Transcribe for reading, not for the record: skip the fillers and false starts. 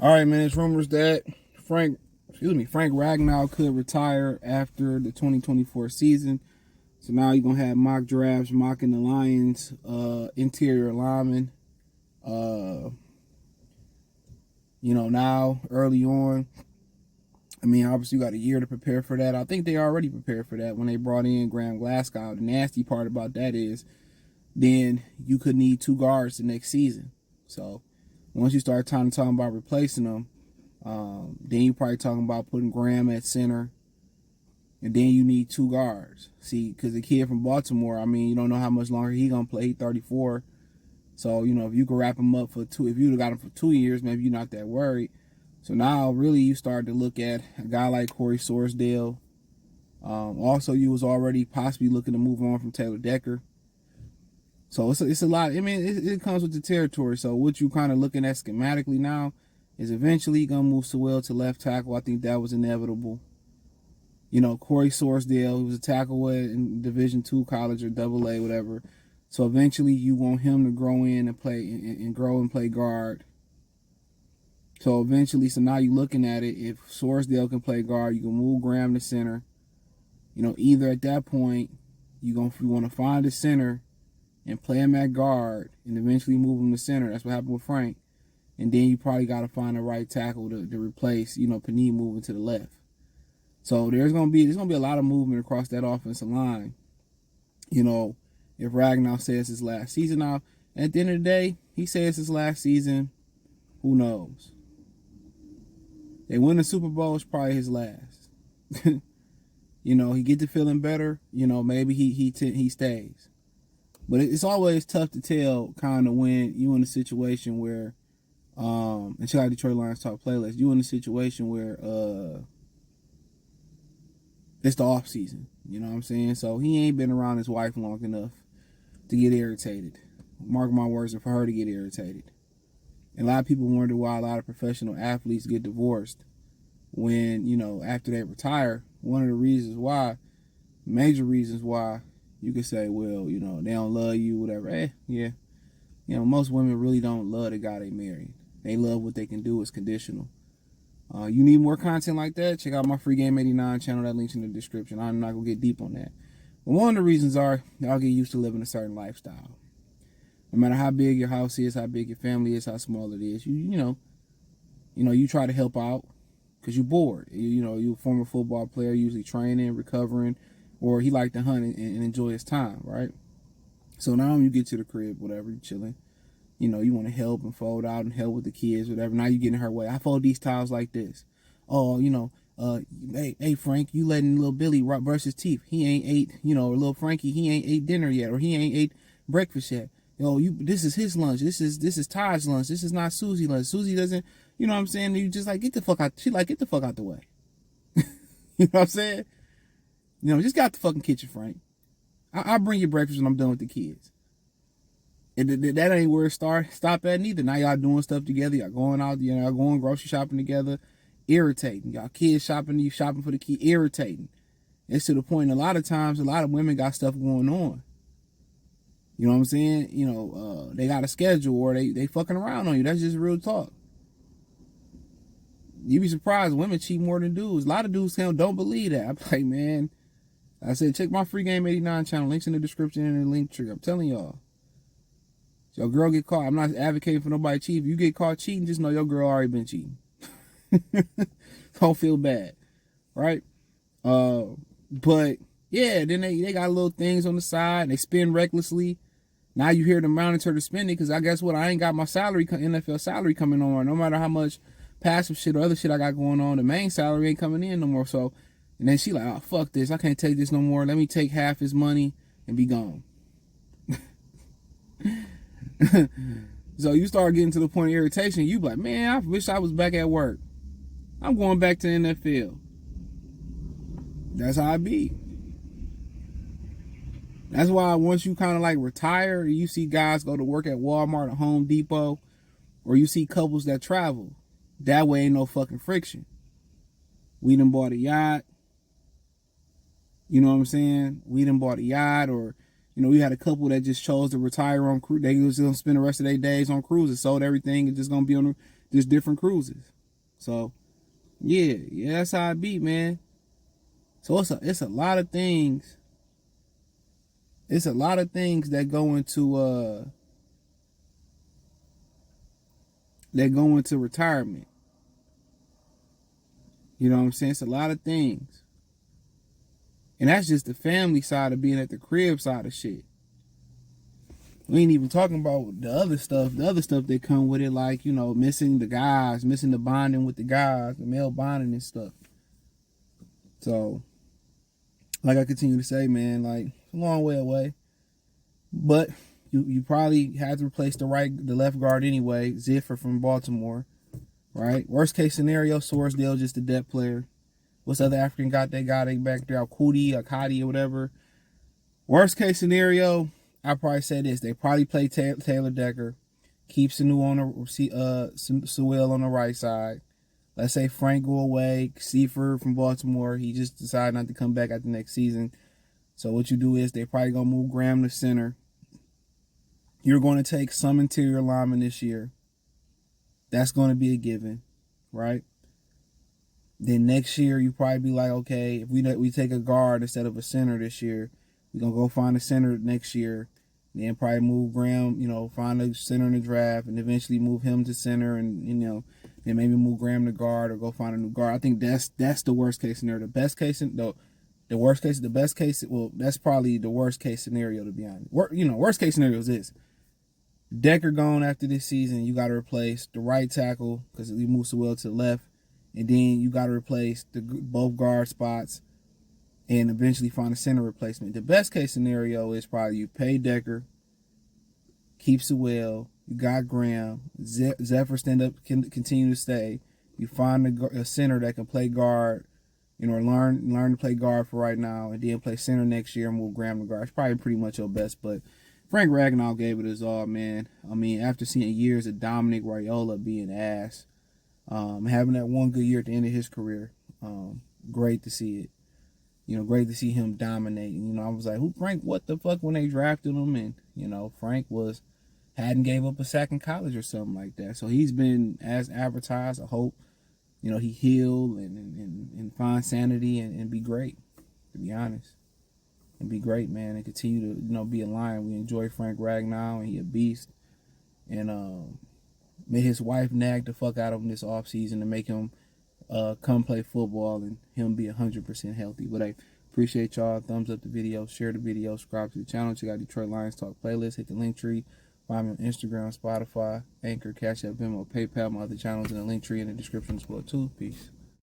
All right, man. It's rumors that Frank Ragnow could retire after the 2024 season. So now you're gonna have mock drafts mocking the Lions interior linemen. Uh, now early on. I mean, obviously you got a year to prepare for that. I think they already prepared for that when they brought in Graham Glasgow. The nasty part about that is then you could need two guards the next season. So once you start talking about replacing them, then you probably talking about putting Graham at center, and then you need two guards. See, because the kid from Baltimore, I mean, you don't know how much longer he gonna play. He's 34, so if you could wrap him up for two, if you'd have got him for 2 years, maybe you're not that worried. So now, really, you start to look at a guy like Corey Sorsdale. Also, you was already possibly looking to move on from Taylor Decker. So it's a lot. I mean, it comes with the territory. So what you kind of looking at schematically now is eventually going to move Sewell to left tackle. I think that was inevitable. Corey Sorsdale, who was a tackle in Division II college or AA, whatever. So eventually you want him to grow in and play and grow and play guard. So now you're looking at it. If Sorsdale can play guard, you can move Graham to center. Either at that point, you want to find a center and play him at guard and eventually move him to center. That's what happened with Frank. And then you probably got to find the right tackle to replace, Panini moving to the left. So there's gonna be a lot of movement across that offensive line. If Ragnow says his last season. Now, at the end of the day, he says his last season. Who knows? They win the Super Bowl, it's probably his last. He get to feeling better. Maybe he stays. But it's always tough to tell kind of when you in a situation where, and check out Detroit Lions Talk playlist, you in a situation where it's the off season. You know what I'm saying? So he ain't been around his wife long enough to get irritated. Mark my words, for her to get irritated. And a lot of people wonder why a lot of professional athletes get divorced when, after they retire. One of the reasons why, major reasons why, you could say, well, they don't love you, whatever. Yeah. Most women really don't love the guy they married. They love what they can do. It's conditional. You need more content like that? Check out my Free Game 89 channel. That link's in the description. I'm not going to get deep on that. But one of the reasons are y'all get used to living a certain lifestyle. No matter how big your house is, how big your family is, how small it is, you try to help out because you're bored. You're a former football player, usually training, recovering, or he liked to hunt and enjoy his time, right? So now when you get to the crib, whatever, you chilling, you want to help and fold out and help with the kids, whatever. Now you get in her way. I fold these tiles like this. Oh, hey Frank, you letting little Billy brush his teeth. He ain't ate, or little Frankie, he ain't ate dinner yet, or he ain't ate breakfast yet. This is his lunch. This is Todd's lunch. This is not Susie's lunch. Susie doesn't, you know what I'm saying? You just like, get the fuck out. She like, get the fuck out the way. You know what I'm saying? Just get out the fucking kitchen, Frank. I'll bring you breakfast when I'm done with the kids. And that ain't where it stop at neither. Now y'all doing stuff together. Y'all going out, y'all going grocery shopping together. Irritating. Y'all kids shopping, you shopping for the kid. Irritating. It's to the point, a lot of times, a lot of women got stuff going on. You know what I'm saying? They got a schedule or they fucking around on you. That's just real talk. You'd be surprised women cheat more than dudes. A lot of dudes don't believe that. I'm like, man, I said, check my Free Game 89 channel. Links in the description and the link tree. I'm telling y'all. Your girl get caught. I'm not advocating for nobody cheating. If you get caught cheating, just know your girl already been cheating. Don't feel bad. Right? But yeah, then they got little things on the side and they spend recklessly. Now you hear them monitor the spending because I guess what, I ain't got my salary, NFL salary coming on. No matter how much passive shit or other shit I got going on, the main salary ain't coming in no more. So, and then she like, oh, fuck this. I can't take this no more. Let me take half his money and be gone. So you start getting to the point of irritation. You be like, man, I wish I was back at work. I'm going back to the NFL. That's how I be. That's why once you kind of like retire, you see guys go to work at Walmart or Home Depot, or you see couples that travel. That way ain't no fucking friction. We done bought a yacht. You know what I'm saying? We done bought a yacht, or, we had a couple that just chose to retire on cruise. They was going to spend the rest of their days on cruises, sold everything and just going to be on just different cruises. So yeah, that's how it be, man. So it's a lot of things. It's a lot of things that go into retirement. You know what I'm saying? It's a lot of things. And that's just the family side of being at the crib side of shit. We ain't even talking about the other stuff that come with it, like, you know, missing the guys, missing the bonding with the guys, the male bonding and stuff. So, like I continue to say, man, like, it's a long way away. But you probably had to replace the left guard anyway, Ziffer from Baltimore, right? Worst case scenario, Sorsdale just a depth player. What's the other African got they back there? Akudi, Akadi, or whatever. Worst case scenario, I probably say this: they probably play Taylor Decker, keep Sanu on the Sewell on the right side. Let's say Frank go away, Seaford from Baltimore, he just decided not to come back at the next season. So what you do is they probably gonna move Graham to center. You're going to take some interior linemen this year. That's going to be a given, right? Then next year you probably be like, okay, if we take a guard instead of a center this year, we're gonna go find a center next year. Then probably move Graham, you know, find a center in the draft, and eventually move him to center, and you know, then maybe move Graham to guard or go find a new guard. I think that's the worst case scenario. The best case, the worst case, the best case. Well, that's probably the worst case scenario, to be honest. Worst case scenario is this: Decker gone after this season. You got to replace the right tackle because you move Sewell to the left, and then you got to replace both guard spots, and eventually find a center replacement. The best case scenario is probably you pay Decker, keep Sewell, you got Graham, Zephyr continue to stay. You find a center that can play guard, you know, learn to play guard for right now, and then play center next year and move Graham to guard. It's probably pretty much your best, but Frank Ragnow gave it his all, man. I mean, after seeing years of Dominic Raiola being ass, having that one good year at the end of his career, great to see it. You know, great to see him dominating. You know, I was like, who Frank? What the fuck when they drafted him? And you know, Frank hadn't gave up a sack in college or something like that. So he's been as advertised. I hope, you know, he heal and find sanity and be great. To be honest. And be great, man, and continue to, you know, be a lion. We enjoy Frank Ragnow, and he a beast. And may his wife nag the fuck out of him this offseason to make him come play football and him be 100% healthy. But I appreciate y'all. Thumbs up the video, share the video, subscribe to the channel. Check out Detroit Lions Talk playlist. Hit the link tree. Find me on Instagram, Spotify, Anchor, Cash App, Venmo, PayPal. My other channels in the link tree in the description as well too. Peace.